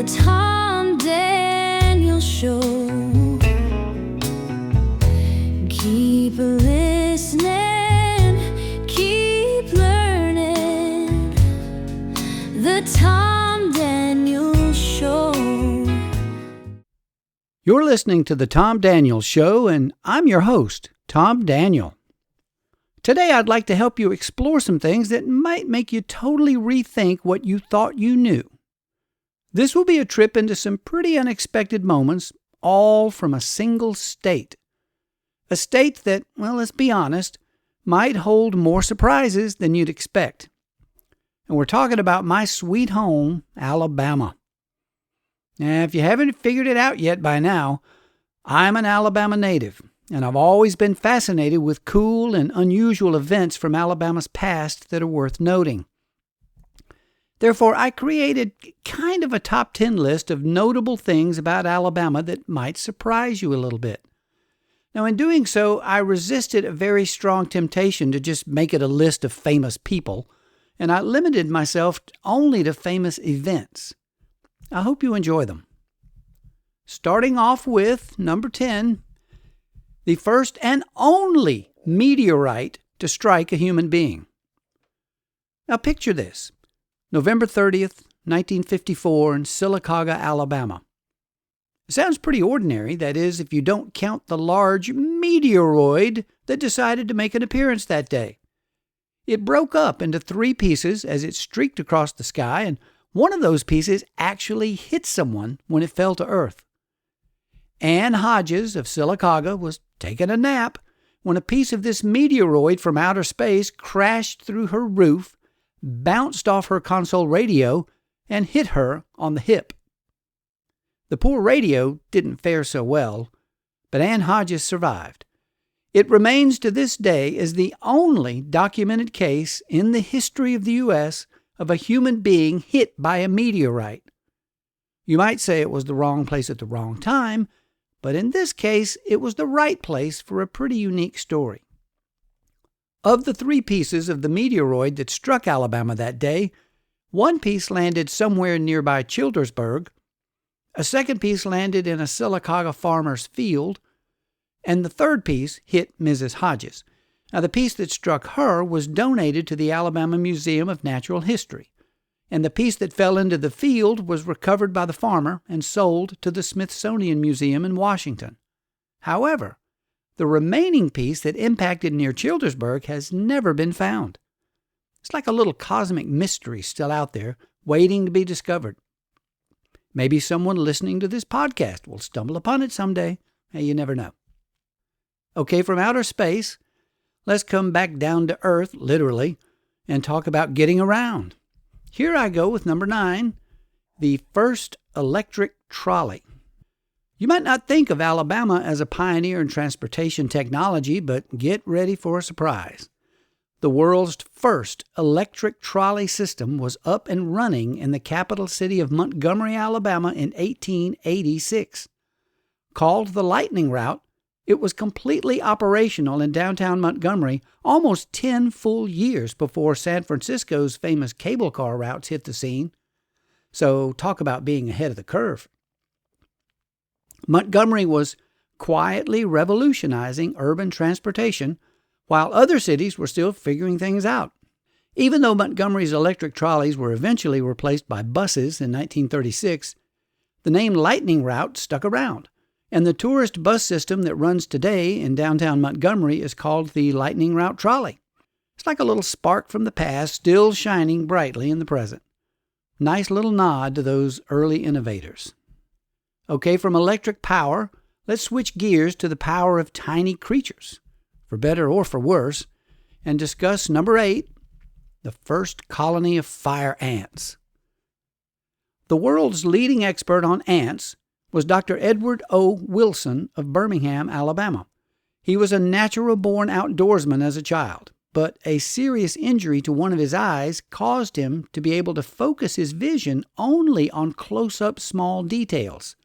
The Tom Daniel Show. Keep listening, keep learning. The Tom Daniel Show. You're listening to The Tom Daniel Show, and I'm your host, Tom Daniel. Today I'd like to help you explore some things that might make you totally rethink what you thought you knew. This will be a trip into some pretty unexpected moments, all from a single state. A state that, well, let's be honest, might hold more surprises than you'd expect. And we're talking about my sweet home, Alabama. Now, if you haven't figured it out yet by now, I'm an Alabama native, and I've always been fascinated with cool and unusual events from Alabama's past that are worth noting. Therefore, I created kind of a top 10 list of notable things about Alabama that might surprise you a little bit. Now, in doing so, I resisted a very strong temptation to just make it a list of famous people, and I limited myself only to famous events. I hope you enjoy them. Starting off with number 10, the first and only meteorite to strike a human being. Now picture this. November 30th, 1954 in Sylacauga, Alabama. It sounds pretty ordinary, that is, if you don't count the large meteoroid that decided to make an appearance that day. It broke up into 3 pieces as it streaked across the sky, and one of those pieces actually hit someone when it fell to Earth. Ann Hodges of Sylacauga was taking a nap when a piece of this meteoroid from outer space crashed through her roof, bounced off her console radio, and hit her on the hip. The poor radio didn't fare so well, but Ann Hodges survived. It remains to this day as the only documented case in the history of the U.S. of a human being hit by a meteorite. You might say it was the wrong place at the wrong time, but in this case, it was the right place for a pretty unique story. Of the 3 pieces of the meteoroid that struck Alabama that day, one piece landed somewhere nearby Childersburg, a second piece landed in a Sylacauga farmer's field, and the third piece hit Mrs. Hodges. Now, the piece that struck her was donated to the Alabama Museum of Natural History, and the piece that fell into the field was recovered by the farmer and sold to the Smithsonian Museum in Washington. However, the remaining piece that impacted near Childersburg has never been found. It's like a little cosmic mystery still out there, waiting to be discovered. Maybe someone listening to this podcast will stumble upon it someday. Hey, you never know. Okay, from outer space, let's come back down to Earth, literally, and talk about getting around. Here I go with number 9, the first electric trolley. You might not think of Alabama as a pioneer in transportation technology, but get ready for a surprise. The world's first electric trolley system was up and running in the capital city of Montgomery, Alabama in 1886. Called the Lightning Route, it was completely operational in downtown Montgomery almost 10 full years before San Francisco's famous cable car routes hit the scene. So talk about being ahead of the curve. Montgomery was quietly revolutionizing urban transportation while other cities were still figuring things out. Even though Montgomery's electric trolleys were eventually replaced by buses in 1936, the name Lightning Route stuck around, and the tourist bus system that runs today in downtown Montgomery is called the Lightning Route Trolley. It's like a little spark from the past still shining brightly in the present. Nice little nod to those early innovators. Okay, from electric power, let's switch gears to the power of tiny creatures, for better or for worse, and discuss number 8, the first colony of fire ants. The world's leading expert on ants was Dr. Edward O. Wilson of Birmingham, Alabama. He was a natural-born outdoorsman as a child, but a serious injury to one of his eyes caused him to be able to focus his vision only on close-up small details,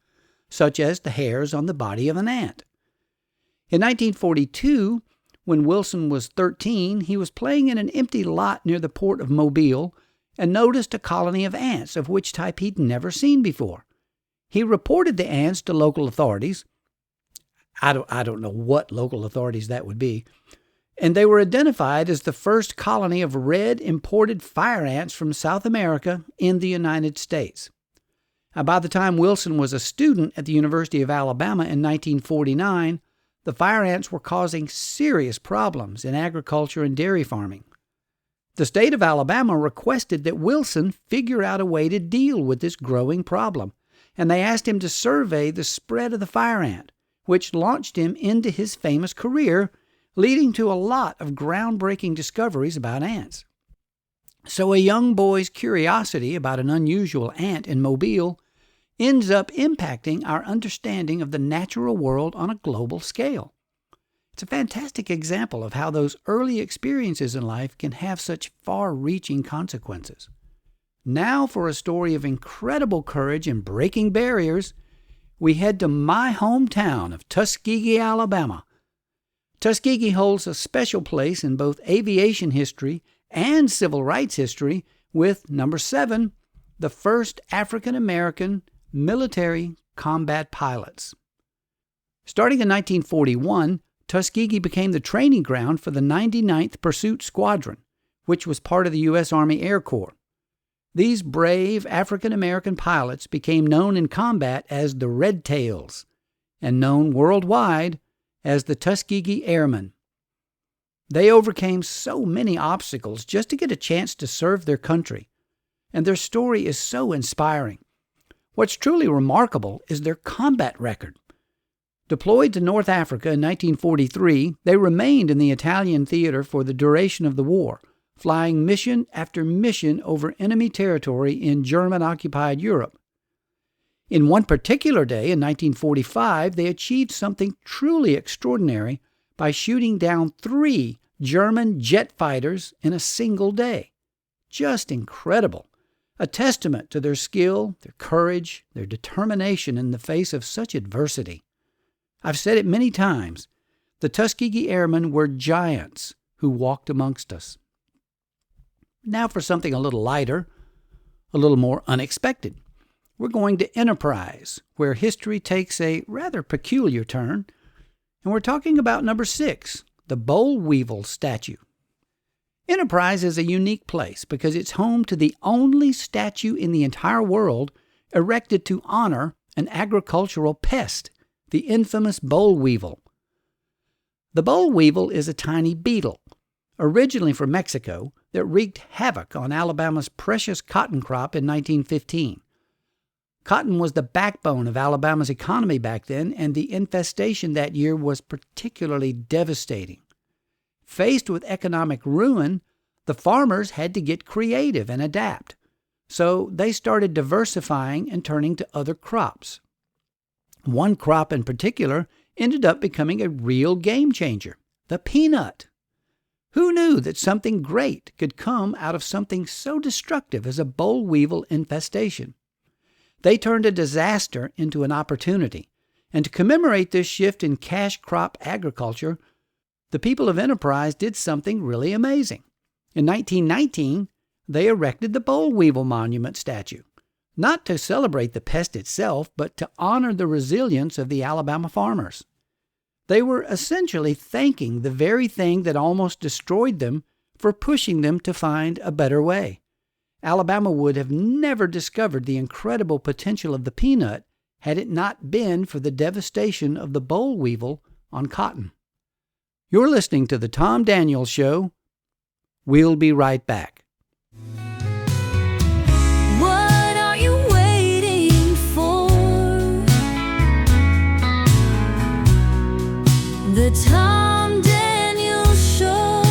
such as the hairs on the body of an ant. In 1942, when Wilson was 13, he was playing in an empty lot near the port of Mobile and noticed a colony of ants of which type he'd never seen before. He reported the ants to local authorities. I don't know what local authorities that would be. And they were identified as the first colony of red imported fire ants from South America in the United States. Now, by the time Wilson was a student at the University of Alabama in 1949, the fire ants were causing serious problems in agriculture and dairy farming. The state of Alabama requested that Wilson figure out a way to deal with this growing problem, and they asked him to survey the spread of the fire ant, which launched him into his famous career, leading to a lot of groundbreaking discoveries about ants. So a young boy's curiosity about an unusual ant in Mobile ends up impacting our understanding of the natural world on a global scale. It's a fantastic example of how those early experiences in life can have such far-reaching consequences. Now for a story of incredible courage and breaking barriers, we head to my hometown of Tuskegee, Alabama. Tuskegee holds a special place in both aviation history and civil rights history with, number 7, the first African-American military combat pilots. Starting in 1941, Tuskegee became the training ground for the 99th Pursuit Squadron, which was part of the U.S. Army Air Corps. These brave African-American pilots became known in combat as the Red Tails and known worldwide as the Tuskegee Airmen. They overcame so many obstacles just to get a chance to serve their country, and their story is so inspiring. What's truly remarkable is their combat record. Deployed to North Africa in 1943, they remained in the Italian theater for the duration of the war, flying mission after mission over enemy territory in German-occupied Europe. In one particular day in 1945, they achieved something truly extraordinary by shooting down 3 German jet fighters in a single day. Just incredible. A testament to their skill, their courage, their determination in the face of such adversity. I've said it many times, the Tuskegee Airmen were giants who walked amongst us. Now for something a little lighter, a little more unexpected. We're going to Enterprise, where history takes a rather peculiar turn, and we're talking about number 6, the Boll Weevil statue. Enterprise is a unique place because it's home to the only statue in the entire world erected to honor an agricultural pest, the infamous boll weevil. The boll weevil is a tiny beetle, originally from Mexico, that wreaked havoc on Alabama's precious cotton crop in 1915. Cotton was the backbone of Alabama's economy back then, and the infestation that year was particularly devastating. Faced with economic ruin, the farmers had to get creative and adapt, so they started diversifying and turning to other crops. One crop in particular ended up becoming a real game changer, the peanut. Who knew that something great could come out of something so destructive as a boll weevil infestation? They turned a disaster into an opportunity, and to commemorate this shift in cash crop agriculture, the people of Enterprise did something really amazing. In 1919, they erected the boll weevil monument statue, not to celebrate the pest itself, but to honor the resilience of the Alabama farmers. They were essentially thanking the very thing that almost destroyed them for pushing them to find a better way. Alabama would have never discovered the incredible potential of the peanut had it not been for the devastation of the boll weevil on cotton. You're listening to The Tom Daniels Show. We'll be right back. What are you waiting for? The Tom Daniels Show.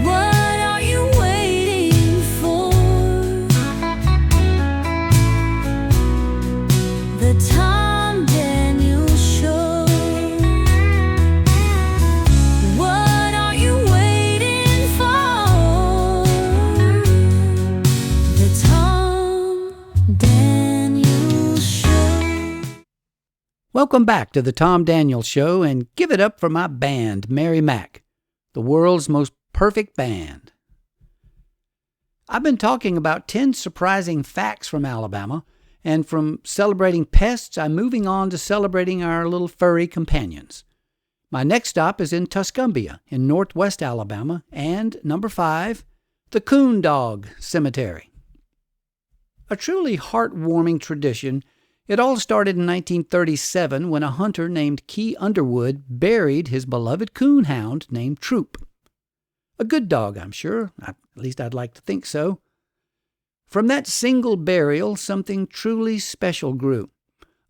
What are you waiting for? The Tom Daniels Show. What are you waiting for? The Tom Daniels Show. Welcome back to The Tom Daniels Show, and give it up for my band, Mary Mac, the world's most perfect band. I've been talking about 10 surprising facts from Alabama, and from celebrating pests, I'm moving on to celebrating our little furry companions. My next stop is in Tuscumbia, in northwest Alabama, and number 5, the Coon Dog Cemetery. A truly heartwarming tradition, it all started in 1937 when a hunter named Key Underwood buried his beloved coonhound named Troop. A good dog, I'm sure. At least I'd like to think so. From that single burial, something truly special grew.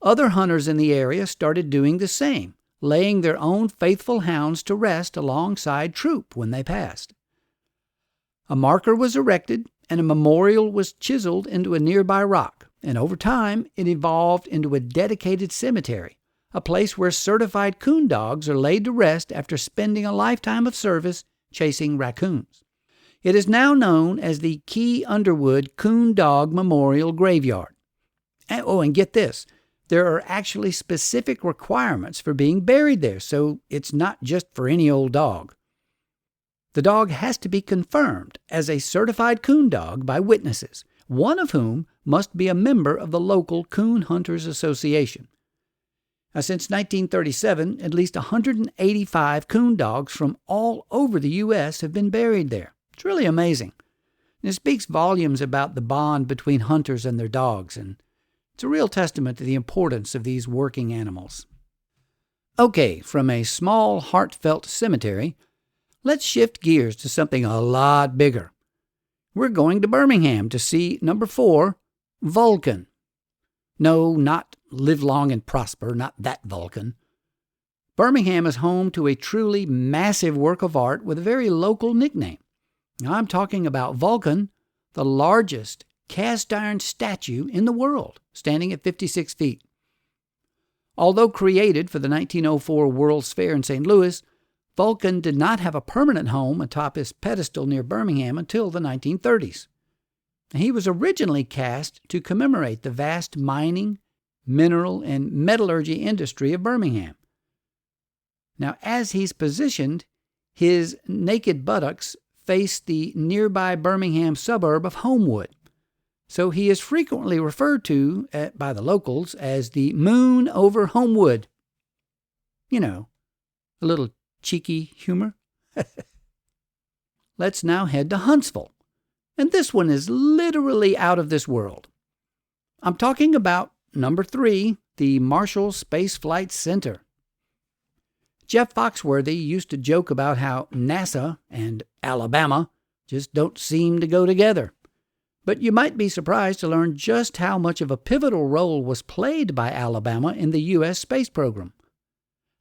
Other hunters in the area started doing the same, laying their own faithful hounds to rest alongside Troop when they passed. A marker was erected, and a memorial was chiseled into a nearby rock, and over time it evolved into a dedicated cemetery, a place where certified coon dogs are laid to rest after spending a lifetime of service chasing raccoons. It is now known as the Key Underwood Coon Dog Memorial Graveyard. And get this, there are actually specific requirements for being buried there, so it's not just for any old dog. The dog has to be confirmed as a certified coon dog by witnesses, one of whom must be a member of the local Coon Hunters Association. Now, since 1937, at least 185 coon dogs from all over the U.S. have been buried there. It's really amazing. And it speaks volumes about the bond between hunters and their dogs, and it's a real testament to the importance of these working animals. Okay, from a small, heartfelt cemetery, let's shift gears to something a lot bigger. We're going to Birmingham to see number 4, Vulcan. No, not Live Long and Prosper, not that Vulcan. Birmingham is home to a truly massive work of art with a very local nickname. Now, I'm talking about Vulcan, the largest cast iron statue in the world, standing at 56 feet. Although created for the 1904 World's Fair in St. Louis, Vulcan did not have a permanent home atop his pedestal near Birmingham until the 1930s. He was originally cast to commemorate the vast mining, mineral, and metallurgy industry of Birmingham. Now, as he's positioned, his naked buttocks face the nearby Birmingham suburb of Homewood, so he is frequently referred to by the locals as the Moon over Homewood. You know, a little cheeky humor. Let's now head to Huntsville, and this one is literally out of this world. I'm talking about number 3, the Marshall Space Flight Center. Jeff Foxworthy used to joke about how NASA and Alabama just don't seem to go together. But you might be surprised to learn just how much of a pivotal role was played by Alabama in the U.S. space program.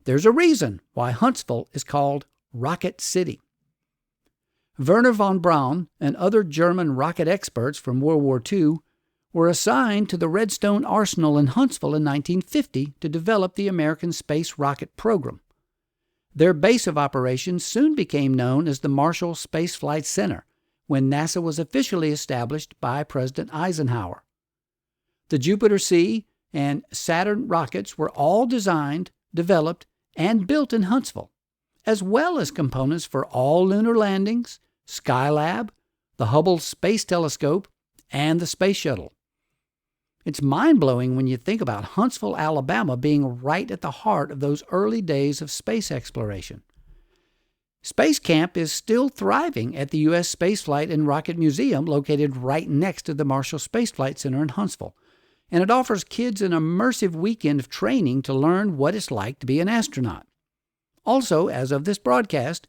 There's a reason why Huntsville is called Rocket City. Wernher von Braun and other German rocket experts from World War II were assigned to the Redstone Arsenal in Huntsville in 1950 to develop the American space rocket program. Their base of operations soon became known as the Marshall Space Flight Center when NASA was officially established by President Eisenhower. The Jupiter C and Saturn rockets were all designed, developed, and built in Huntsville, as well as components for all lunar landings, Skylab, the Hubble Space Telescope, and the Space Shuttle. It's mind-blowing when you think about Huntsville, Alabama being right at the heart of those early days of space exploration. Space Camp is still thriving at the U.S. Spaceflight and Rocket Museum located right next to the Marshall Space Flight Center in Huntsville, and it offers kids an immersive weekend of training to learn what it's like to be an astronaut. Also, as of this broadcast,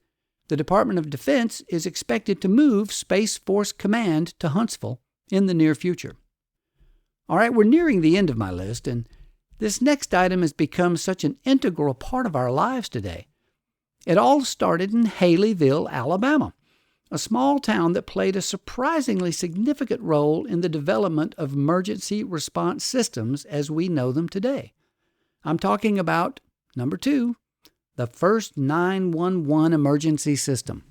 the Department of Defense is expected to move Space Force Command to Huntsville in the near future. All right, we're nearing the end of my list, and this next item has become such an integral part of our lives today. It all started in Haleyville, Alabama, a small town that played a surprisingly significant role in the development of emergency response systems as we know them today. I'm talking about, number 2, the first 911 emergency system.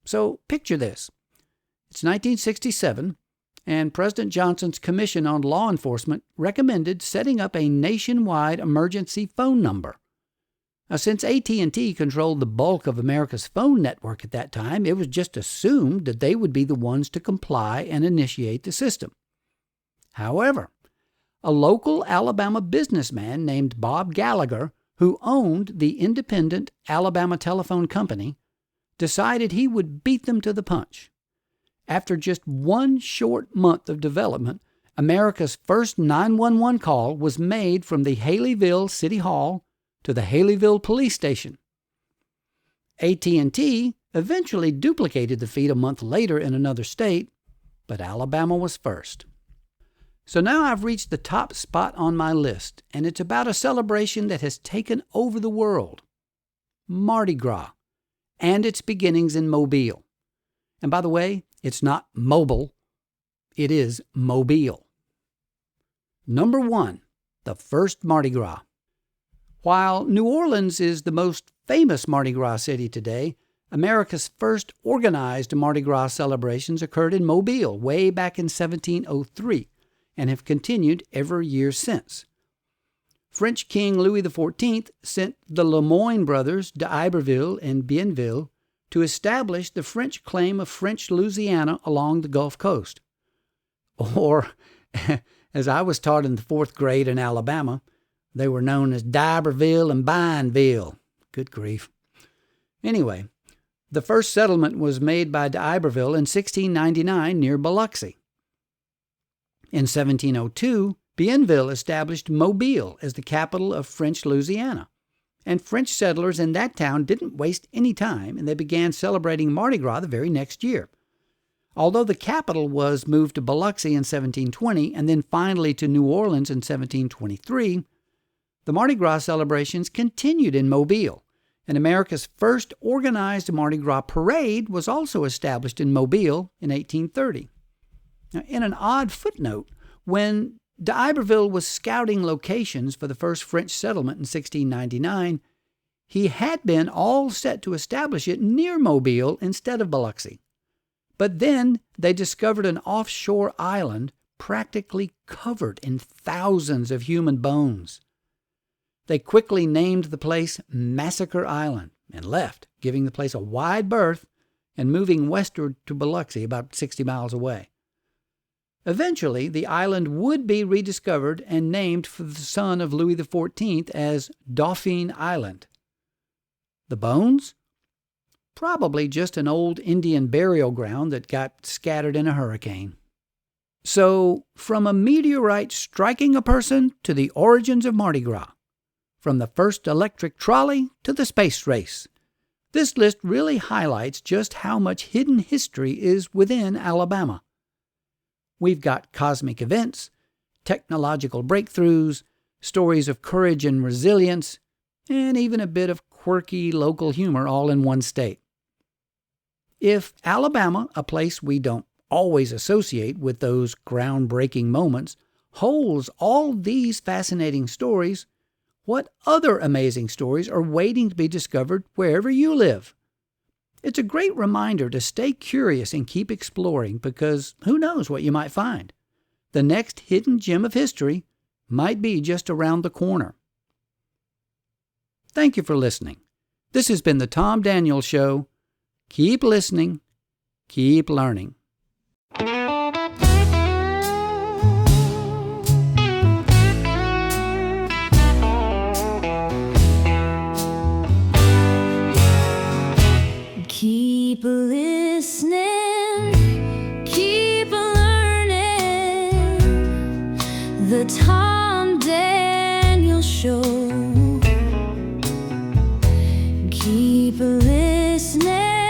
So picture this. It's 1967. And President Johnson's Commission on Law Enforcement recommended setting up a nationwide emergency phone number. Now, since AT&T controlled the bulk of America's phone network at that time, it was just assumed that they would be the ones to comply and initiate the system. However, a local Alabama businessman named Bob Gallagher, who owned the independent Alabama Telephone Company, decided he would beat them to the punch. After just one short month of development, America's first 911 call was made from the Haleyville City Hall to the Haleyville Police Station. AT&T eventually duplicated the feat a month later in another state, but Alabama was first. So now I've reached the top spot on my list, and it's about a celebration that has taken over the world, Mardi Gras, and its beginnings in Mobile. And by the way, it's not mobile, it is Mobile. Number 1, the first Mardi Gras. While New Orleans is the most famous Mardi Gras city today, America's first organized Mardi Gras celebrations occurred in Mobile way back in 1703 and have continued every year since. French King Louis XIV sent the Lemoyne brothers d'Iberville and Bienville to establish the French claim of French Louisiana along the Gulf Coast. Or, as I was taught in the 4th grade in Alabama, they were known as D'Iberville and Bienville. Good grief. Anyway, the first settlement was made by D'Iberville in 1699 near Biloxi. In 1702, Bienville established Mobile as the capital of French Louisiana. And French settlers in that town didn't waste any time, and they began celebrating Mardi Gras the very next year. Although the capital was moved to Biloxi in 1720 and then finally to New Orleans in 1723, the Mardi Gras celebrations continued in Mobile, and America's first organized Mardi Gras parade was also established in Mobile in 1830. Now, in an odd footnote, when D'Iberville was scouting locations for the first French settlement in 1699, he had been all set to establish it near Mobile instead of Biloxi. But then they discovered an offshore island practically covered in thousands of human bones. They quickly named the place Massacre Island and left, giving the place a wide berth and moving westward to Biloxi, about 60 miles away. Eventually, the island would be rediscovered and named for the son of Louis XIV as Dauphin Island. The bones? Probably just an old Indian burial ground that got scattered in a hurricane. So, from a meteorite striking a person to the origins of Mardi Gras, from the first electric trolley to the space race, this list really highlights just how much hidden history is within Alabama. We've got cosmic events, technological breakthroughs, stories of courage and resilience, and even a bit of quirky local humor all in one state. If Alabama, a place we don't always associate with those groundbreaking moments, holds all these fascinating stories, what other amazing stories are waiting to be discovered wherever you live? It's a great reminder to stay curious and keep exploring, because who knows what you might find. The next hidden gem of history might be just around the corner. Thank you for listening. This has been the Tom Daniel Show. Keep listening, keep learning. Keep listening, keep learning. The Tom Daniel Show. Keep listening,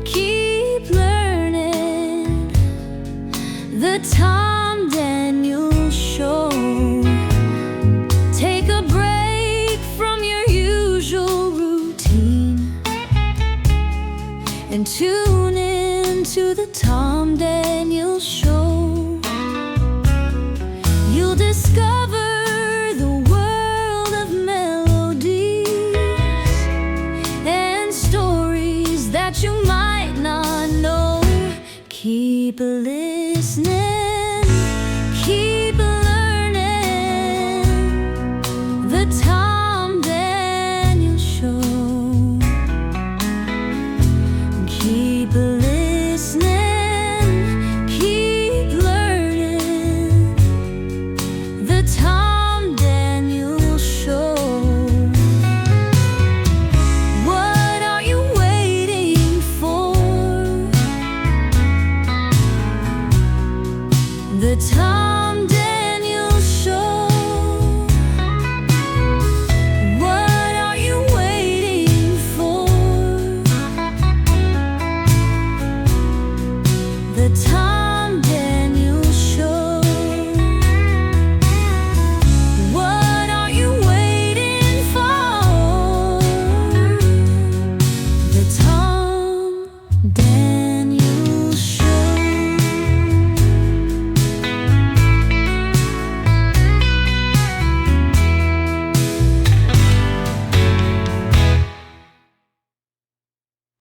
keep learning. The Tom Daniel Show. Take a break from your usual routine and tune in to the Tom Daniel Show. You'll discover the world of melodies and stories that you might not know. Keep listening, keep learning. The Tom Daniel the Tom